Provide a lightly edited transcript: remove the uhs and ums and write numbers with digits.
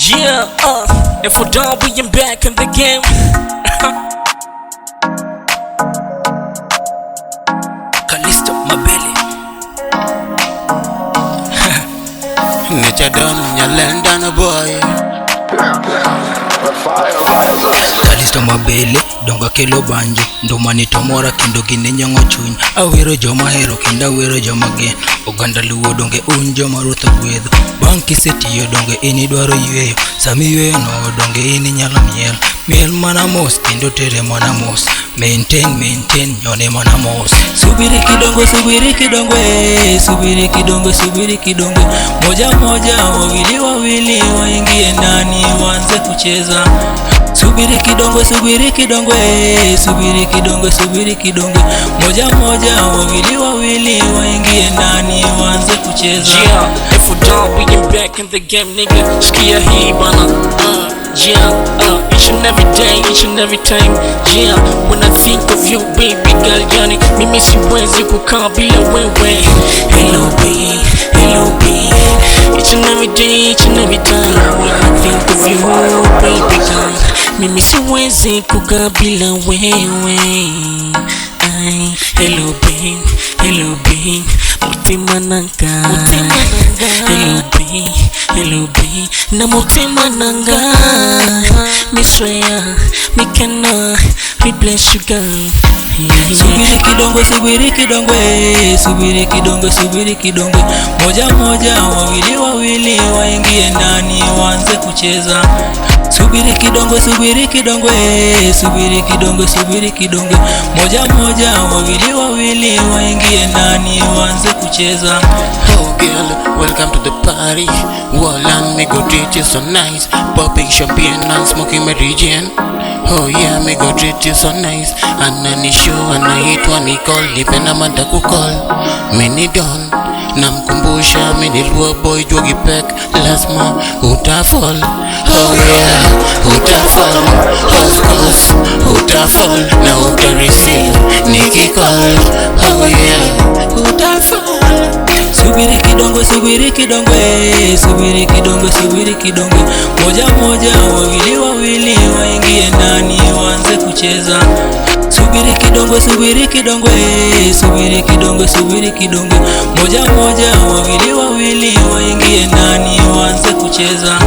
Yeah, if we're done, we am back in the game. Callisto Mabele. Nature done, you land on a boy. Callisto Mabele, donga kelo banjo. Ndomani tomora kendo gine nyongo chuny. Awero joma hero kenda awero joma gen. Oganda luo donge unjo marutho gwedho. Bang' kisetiyo donge ini dwaro yweyo. Sami yweyo no donge ini nyalo miel. Miel mana mos kendo tere mana mos. Maintain nyone mana mos. Subiri kidongo subiri kidongo moja wawili waingie ndani waanze kucheza. Subiri kidongo moja wawili waingie ndani waanze kucheza. Yeah, if we're done, we am back in the game, nigga. Skia hii bana. Each and every time. Yeah, when I think of you, baby girl, yani mimi siwezi kukaa bila wewe. Hello babe. Each and every time. When I think of you, baby girl, mimi siwezi kukaa bila wewe. Hello babe, mutima nanga. Hello babe, na mutima nanga. Me swear, me cannot replace you, girl. Subiri kidongo moja wawili waingie ndani waanze kucheza. Subiri kidongo moja wawili waingie ndani waanze kucheza. Oh girl, welcome to the party. Well, and me go treat you so nice. Popping champagne and smoking my region. Oh yeah, me go treat you so nice. Anani show anaitwa Nicole, nipenda manda kukol. Mini don, namkumbusha minilwa boy jogi pek. Lazima utafall. Oh yeah, utafall. Of course, utafall. Na utareceive nikikol. Oh yeah, utafall. Subiri kidongo moja wawili waingie ndani waanze kucheza. Subiri kidongo moja wawili waingie ndani waanze kucheza.